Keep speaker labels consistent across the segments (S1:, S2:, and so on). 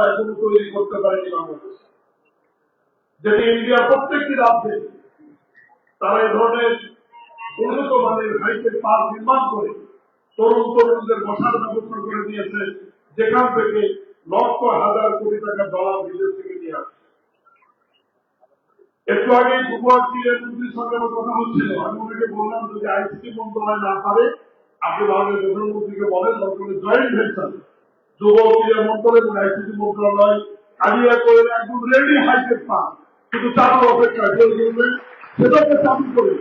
S1: এখনো তৈরি করতে পারেনি বাংলাদেশ, যেটি ইন্ডিয়া প্রত্যেকটি রাজ্যে তারা এই ধরনের উন্নত মানের হাইটেক পার্ক নির্মাণ করে তরুণদের বসার ব্যবস্থা করে দিয়েছে, যেখান থেকে লক্ষ হাজার কোটি টাকা ডলার বিদেশ থেকে নিয়ে আসছে। একটু আগে যুবরাজ্যের মন্ত্রীর সঙ্গে আমার কথা হচ্ছিল, আমি ওনাকে বললাম যদি আইসিটি মন্ত্রণালয় না পারে আপনি ভারতের প্রধানমন্ত্রীকে বলেন দরকারে জয়েন্ট ভেঞ্চার যুব ক্রীড়া মন্ত্রণালয় এবং আইসিটি মন্ত্রণালয় কালিয়া করে একদম রেডি হাইটেক পার্ক শুধু চালু অপেক্ষা সেটাকে চালু করে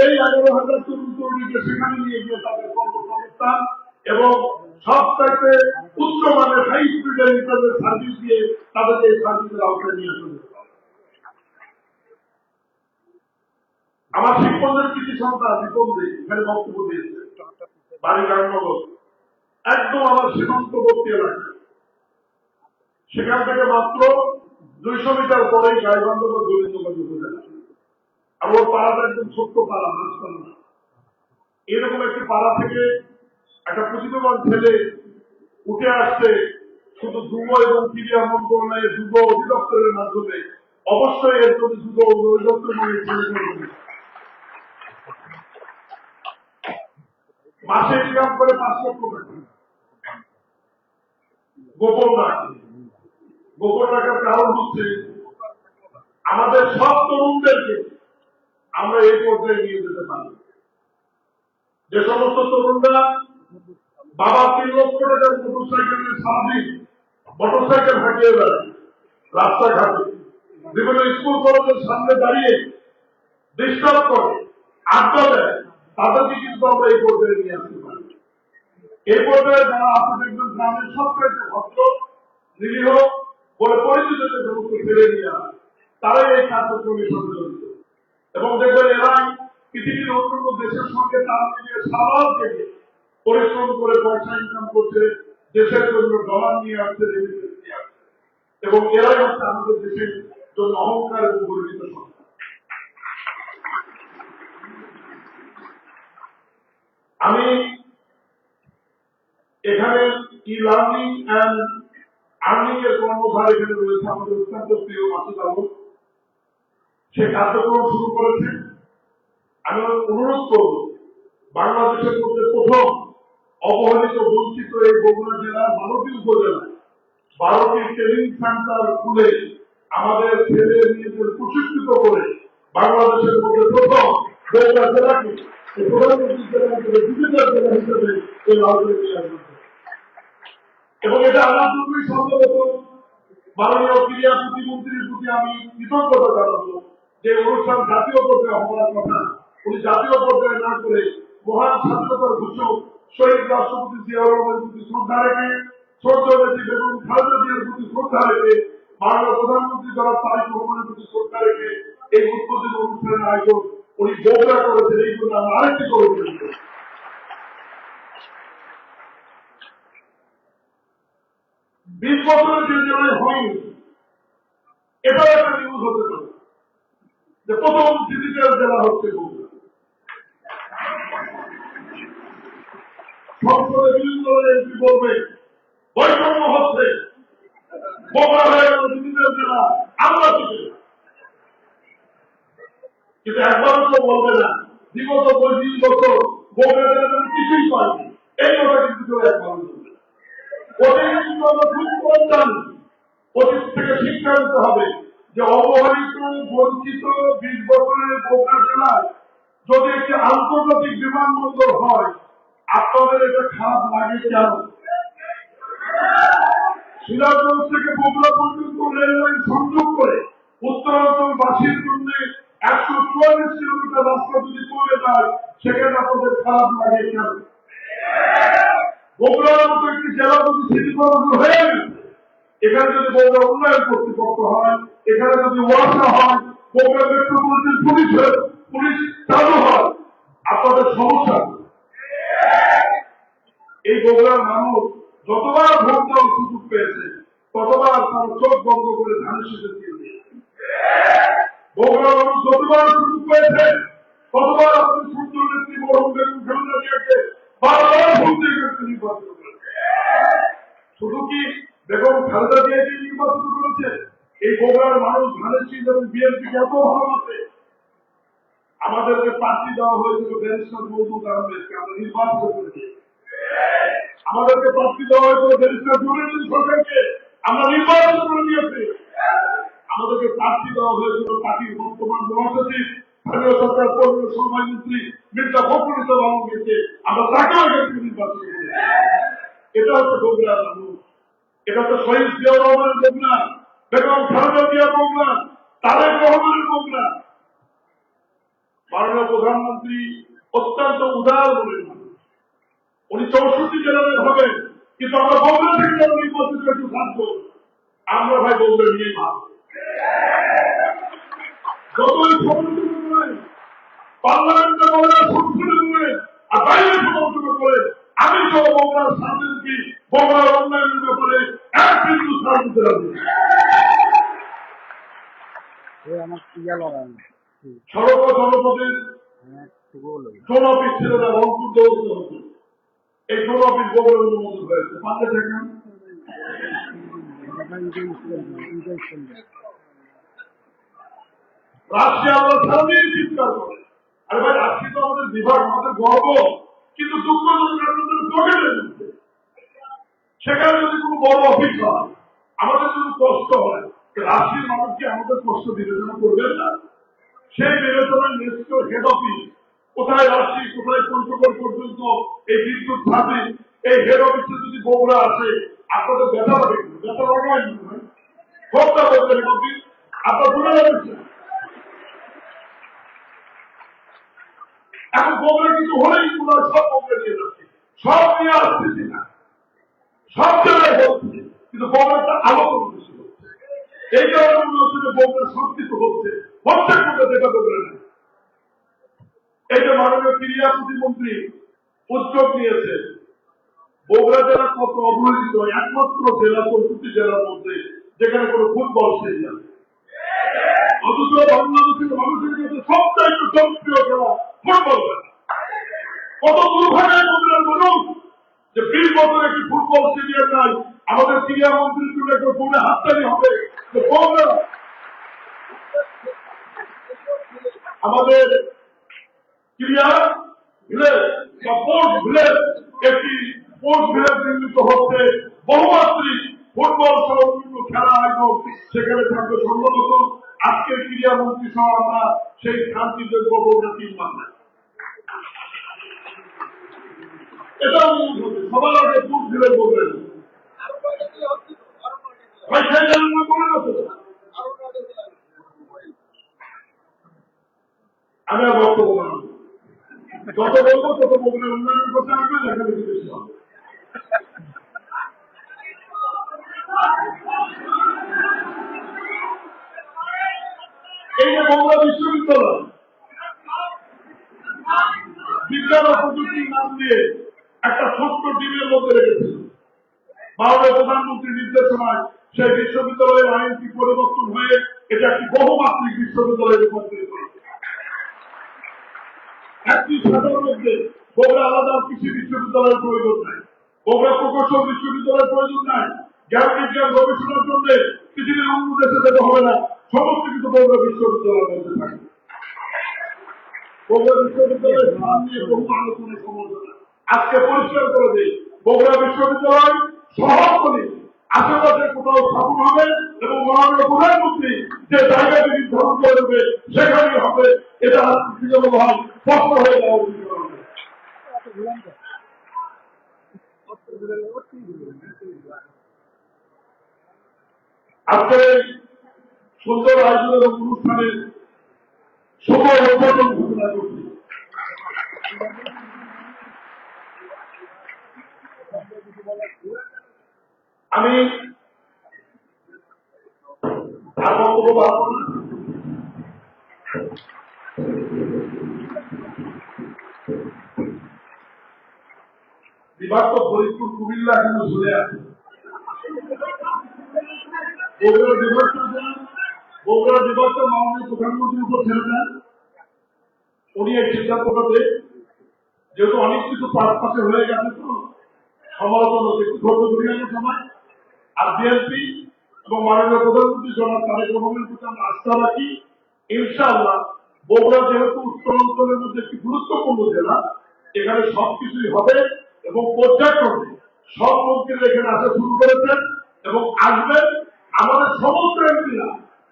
S1: এই 11,000 তরুণ তরুণীকে সেখানে নিয়ে গিয়ে তাদের কর্মসংস্থান এবং সবচাইতে উচ্চমানের হাই স্পিডের ইন্টারনেট সার্ভিস দিয়ে তাদেরকে এই সার্ভিসের আওতায় নিয়ে আসতে হবে। আমার শিক্ষকদের কিছু সন্তান বিপদে এখানে বক্তব্য দিয়েছে, বাড়ি কারণগর একদম আমার সীমান্তবর্তী এলাকা, সেখান থেকে মাত্র 200 মিটার পরেই গাইবান্ধব ও গোবিন্দগঞ্জ উপজেলা, আর ওর পাড়াটা একদম ছোট্ট পাড়া, মাঝখানে না। এরকম একটি পাড়া থেকে একটা প্রতিভাবান ছেলে উঠে আসছে শুধু যুব এবং ক্রীড়া মন্ত্রণালয়ের যুব অধিদপ্তরের মাধ্যমে। অবশ্যই এর জন্য যুব অধিদপ্তর মাসে ইনকাম করে 5 লক্ষ টাকা গোপন রাখে। গোপন রাখার কারণ হচ্ছে আমাদের সব তরুণদেরকে আমরা এই পর্যায়ে নিয়ে যেতে পারি। যে সমস্ত তরুণরা বাবা 3 লক্ষ টাকার মোটরসাইকেলের স্বাভাবিক মোটরসাইকেল হাঁটিয়ে বেড়ায় রাস্তাঘাটে, বিভিন্ন স্কুল কলেজের সামনে দাঁড়িয়ে ডিস্টার্ব করে, আড্ডা দেয়, তাদেরকে কিন্তু আমরা এই পর্যায়ে নিয়ে আসতে পারি। এই পর্যায়ে যারা আপনি দেখবেন গ্রামের সবচেয়ে ভদ্র নিরীহ বলে পরিচিত যে সমস্ত ছেলে নিয়ে তারাই এই কার্যক্রমে সংযোজিত, এবং দেখবেন এরাই পৃথিবীর অন্যান্য দেশের সঙ্গে তাল মিলিয়ে সারাল থেকে পরিশ্রম করে পয়সা ইনকাম করছে, দেশের জন্য ডলার নিয়ে আসছে, রেমিটেন্স নিয়ে আসছে, এবং এরাই হচ্ছে আমাদের দেশের জন্য অহংকার এবং গর্বিত সংখ্যা। আমি এখানে ই লার্নিং অ্যান্ড আর্নিং এর কর্মভার এখানে রয়েছে আমাদের অত্যন্ত প্রিয় মাসুদ আলম, সে কার্যক্রম শুরু করেছে। আমি অনুরোধ করব বাংলাদেশের মধ্যে প্রথম অবহেলিত বঞ্চিত এই বগুড়া জেলার 12টি উপজেলায় 12টি ট্রেনিং সেন্টার খুলে আমাদের ছেলে মেয়েদের প্রশিক্ষিত করে বাংলাদেশের মধ্যে প্রথম বগুড়া জেলাকে প্রধানমন্ত্রী জেলা হিসেবে ডিজিটাল জেলা হিসেবে এই আলোচনা নিয়ে আসবে। এবং এটা আমার জন্যই সম্ভবত মাননীয় ক্রীড়া প্রতিমন্ত্রীর প্রতি আমি কৃতজ্ঞতা জানাবো যে অনুষ্ঠান জাতীয় পর্যায়ে হওয়ার কথা উনি জাতীয় পর্যায়ে না করে মহান স্বাধীনতার ঘোষক শহীদ রাষ্ট্রপতি জিয়াউর রহমানের প্রতি শ্রদ্ধা রেখে, শ্রদ্ধেয়ী বেগম খালেদা জিয়ার প্রতি শ্রদ্ধা রেখে, মাননীয় প্রধানমন্ত্রী জনাব তারেক রহমানের প্রতি শ্রদ্ধা রেখে এই উদ্বোধনী অনুষ্ঠানের আয়োজন উনি বগুড়া করেছেন। এই জন্য আমরা আরেকটি করে 20 বছরের যে জেলায় হয়নি, এটাও একটা নিউজ হতে পারে যে প্রথম ডিজিটাল জেলা হচ্ছে বগুড়া। সংসদে বিভিন্ন এমপি বলবে বৈষম্য হচ্ছে, বগুড়া হয়ে গেল ডিজিটাল জেলা, আমরা কিছু, কিন্তু একবারও তো বলবে না বিগত 25 বছর বগুড়া জেলা কিছুই পায়নি, এই কথা কিন্তু কেউ একবার বলবে। অতীত থেকে শিক্ষা নিতে হবে যে অবহেলিত বঞ্চিত 20 বছরের বগুড়া জেলায় যদি একটি আন্তর্জাতিক বিমানবন্দর হয় আপনাদের এটা খারাপ লাগে কেন? সিরাজগঞ্জ থেকে বগুড়া পর্যন্ত রেল লাইন সংযোগ করে উত্তরাঞ্চলবাসীর জন্য 144 কিলোমিটার রাস্তা যদি চলে যায় সেখানে আপনাদের খারাপ লাগে কেন? বগুড়ার মতো একটি জেলা যদি সিটি কর্পোরেশন হয়ে গেছে, এখানে যদি বগুড়া উন্নয়ন কর্তৃপক্ষ হয়, এখানে যদি ওয়াসা হয়, বগুড়া মেট্রোপলিটন পুলিশ চালু হয়, আপনাদের সমস্যা। এই বগুড়ার মানুষ যতবার ভোট দেওয়ার সুযোগ পেয়েছে ততবার তার চোখ বন্ধ করে ধানের শীষে দিয়ে দিয়েছে। বগুড়ার মানুষ যতবার সুযোগ পেয়েছে ততবার আপনি সূর্য নেত্রী মরহুম বেগম খালেদা জিয়াকে বারবার ভোট দিয়ে নির্বাচন করেছে। শুধু কি বেগম খালেদা জিয়াকে নির্বাচিত করেছে। এই বগুড়ার মানুষ ধানের শীষ এবং বিএনপিকে এত ভালোবাসে। আমাদেরকে প্রার্থী দেওয়া হয়েছিল ব্যারিস্টার মওদুদ আহমেদকে, আমরা নির্বাচিত করেছি। আমাদেরকে প্রার্থী দেওয়া হয়েছিল ব্যারিস্টার জলিলুদ্দিন সরকারকে, আমরা নির্বাচিত করে দিয়েছি। আমাদেরকে প্রার্থী দেওয়া হয়েছিল পার্টির বর্তমান মহাসচিব স্থানীয় সরকার কর্মী সময় মন্ত্রী মির্জা ফখরুল ইসলাম আলমগীরকে, আমরা তাকেও এখান থেকে নির্বাচিত করেছি। এটা হচ্ছে বগুড়ার মানুষ, এটা হচ্ছে শহীদ জিয়াউর রহমানের বগুড়া, বেগম খালেদা জিয়ার বগুড়া, তারেক রহমানের বগুড়া। মাননীয় প্রধানমন্ত্রী অত্যন্ত উদার মনের মানুষ, উনি 64 জেলায় হবেন, কিন্তু আমরা বগুড়া থেকে যারা নির্বাচিত একটু থাকবো, আমরা ভাই বগুড়া নিয়ে ভাববো। যতই সমালোচনা করেন, পার্লামেন্টে বলেন, সংসদে বলেন, আর বাইরে সমালোচনা করেন, আমি তো বগুড়ার স্বাধীনকে বগুড়ার উন্নয়নের ব্যাপারে এক বিন্দু ছাড় দিতে রাজি। সড়ক ও জনপথের টোল অফিস ছিল না, রংপুর দৌড়তে হতো। এই টোল অফিস বগুড়া অনুমোদন হয়েছে, পাশে থাকেন। রাশিয়া আমরা সারাদিন চিৎকার করে, আরে ভাই রাশি তো আমাদের বিভাগ, আমাদের গর্ব, কিন্তু দুঃখজনক আপনাদের পকেটের মধ্যে। সেখানে যদি কোনো বড় অফিস হয়, আমাদের যদি কষ্ট হয়, রাশির মানুষকে আমাদের কষ্ট বিবেচনা করবেন না। সেই বিবেচনায় নেতৃত্ব হেড অফিস কোথায়, রাশি কোথায়, পঞ্চগড় পর্যন্ত এই বিদ্যুৎ খাতে এই হেড অফিসে যদি বগুড়া আসে, আপনাদের ব্যথা লাগে, ব্যথা লাগায় সবটা বলবেন হেড অফিস আপনার দূরে যাচ্ছেন। এখন বগুড়া কিছু হলেই পুরো সব বগুড়া নিয়ে যাচ্ছে, সব নিয়ে আসতেছি না, সব জায়গায় হচ্ছে, কিন্তু বগুড়াটা আলোচনা বেশি হচ্ছে। এই কারণে মনে হচ্ছে যে বগুড়া সঞ্চিত হচ্ছে, হচ্ছে কোথায় যেটা বগুড়া নেই। এই যে মাননীয় ক্রীড়া প্রতিমন্ত্রী উদ্যোগ নিয়েছে, বগুড়া জেলা কত অবহেলিত, একমাত্র জেলা 64 জেলার মধ্যে যেখানে কোনো ফুটবল স্টেডিয়াম, অথচ বাংলাদেশের মানুষের কাছে সবচাইতে জনপ্রিয় খেলা ফুটবল খেলা। কত দুর্ভাগ্যের বগুড়ার মানুষ যে 20 বছর একটি ফুটবল স্টেডিয়াম নাই। আমাদের ক্রীড়া মন্ত্রীর জন্য একটা ফোনে হাততালি হবে যে বগুড়া আমাদের ক্রীড়া ভিলেজ বা স্পোর্টস ভিলেজ, একটি স্পোর্টস ভিলেজ নির্মিত হচ্ছে, বহুমাত্রিক ফুটবল সহ বিভিন্ন খেলা আয়োজন সেখানে থাকবে। সম্ভবত আজকের ক্রীড়া মন্ত্রী সহ আমরা সেই শান্তি দেখবো বগুড়া 3 মাসে। এটাও হবে সবার আগে স্পোর্টস ভিলেজ বলবেন ভাই, সেই জন্য করে আছে। আমি আর বক্তব্য বানাবো, যত বলবো তত বগুড়ার উন্নয়নের কথা আসবে, লেখালেখি বেশি হবে। এই যে বগুড়া বিশ্ববিদ্যালয় বিজ্ঞান ও প্রযুক্তির নাম দিয়ে একটা ছোট্ট টিমের মধ্যে রেখেছিল। মাননীয় প্রধানমন্ত্রীর নির্দেশনায় সেই বিশ্ববিদ্যালয়ের আইনটি পরিবর্তন হয়ে এটা একটি বহুমাত্রিক বিশ্ববিদ্যালয়ে রূপান্তরিত হয়েছে। একটি শাখার মধ্যে বগুড়া আলাদা কৃষি বিশ্ববিদ্যালয়ের প্রয়োজন নাই, বগুড়া প্রকৌশল বিশ্ববিদ্যালয়ের প্রয়োজন নাই, জ্ঞান বিজ্ঞান গবেষণার জন্য পৃথিবীর অন্য দেশে যেতে হবে না, সমস্ত কিছু বগুড়া বিশ্ববিদ্যালয়ের মধ্যে থাকে। বগুড়া বিশ্ববিদ্যালয়ের স্থান নিয়ে বহু আলোচনা সমালোচনা আজকে পরিষ্কার করে দিই, বগুড়া বিশ্ববিদ্যালয় শহরতলি আশেপাশে কোথাও স্থাপন হবে এবং মাননীয় প্রধানমন্ত্রী যে জায়গাটি নির্ধারণ করে দেবে সেখানেই হবে। এটা ভাব স্পষ্ট হয়ে যাওয়া উচিত। আজকে সুন্দর আয়োজন এবং অনুষ্ঠানের শুভ উদ্বোধন ঘোষণা করছি। আমি আর বক্তব্য বাড়াবো না। বিভাগ তো ফরিদপুর কুমিল্লা এখনো ঝুলে আছে। বগুড়া বিভাগটা মাননীয় প্রধানমন্ত্রীর উপর ছেড়ে দেন, উনি এই সিদ্ধান্তটাতে যেহেতু অনেক কিছু পাশে হয়ে গেছে, তো সমালোচনা একটু ধৈর্য ধরে সময় আর বিএনপি এবং মাননীয় প্রধানমন্ত্রী জনাব তারেক রহমানের প্রতি আমরা আস্থা রাখি। ইনশাআল্লাহ বগুড়া যেহেতু উত্তরাঞ্চলের মধ্যে একটি গুরুত্বপূর্ণ জেলা, এখানে সবকিছুই হবে এবং পর্যায়ক্রমে সব মন্ত্রীরা এখানে আসা শুরু করেছেন এবং আসবেন। আমাদের সমস্ত এমপিরা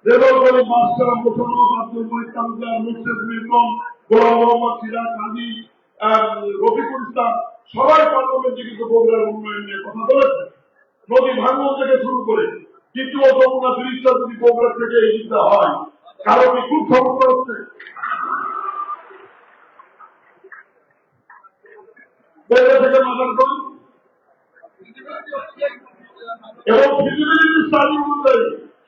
S1: railway college master Mosharraf, Abdul Mohid Talukdar, Murshed Milton, Golam Mohammad Siraj, Kazi Rafiqul Islam সবাই পার্লামেন্টে কিন্তু বগুড়ার উন্নয়ন নিয়ে কথা বলেছেন। নদী ভাঙন থেকে শুরু করে দ্বিতীয় যমুনা ব্রিজটা যদি বগুড়া থেকে এই দিকটা হয়, কারো কি খুব সমস্যা হচ্ছে? বগুড়া থেকে মাদারগঞ্জ এবং ফিজিবিলিটি স্টাডি অনুযায়ী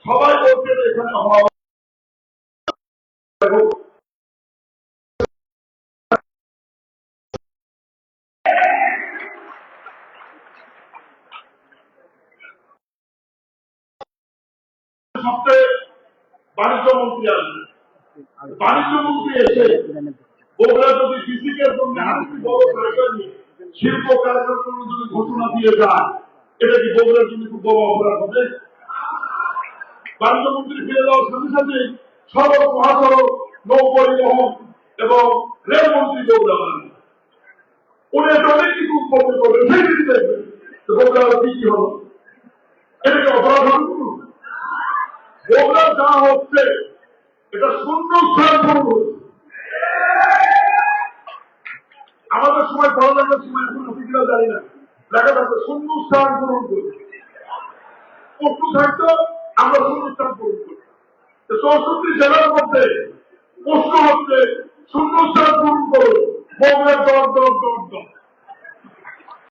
S1: সবাই বলছেন এখানে হওয়া সপ্তাহে বাণিজ্য মন্ত্রী আসবে। বাণিজ্য মন্ত্রী এসে বগুড়া যদি কৃষিকের জন্য বড় সরকারি শিল্প কারখানার যদি ঘোষণা দিয়ে যায়, এটা কি বগুড়ার জন্য খুব বড় অপরাধ হবে? বাণিজ্য মন্ত্রী ফিরে যাওয়ার সাথে সাথে সড়ক, মহাসড়ক, নৌ পরিবহন এবং রেলমন্ত্রী বগুড়া বানাবে। উনি এটা অনেক কিছু করতে করবেন, সেই দিকে দেখবেন বগুড়ার কি কি হলো। এটাকে অপরাধ হবে? বগুড়া যা হচ্ছে এটা শূন্যস্থান পূরণ হচ্ছে। আমাদের সময় পড়ালেখার সময় এখন অফিসরা জানি না, দেখা যাচ্ছে শূন্যস্থান পূরণ করছে। প্রশ্ন থাকতো আমরা শূন্যস্থান পূরণ করি। 64 জেলার মধ্যে প্রশ্ন হচ্ছে শূন্যস্থান পূরণ করো, বগুড়ার দর দর দর দর।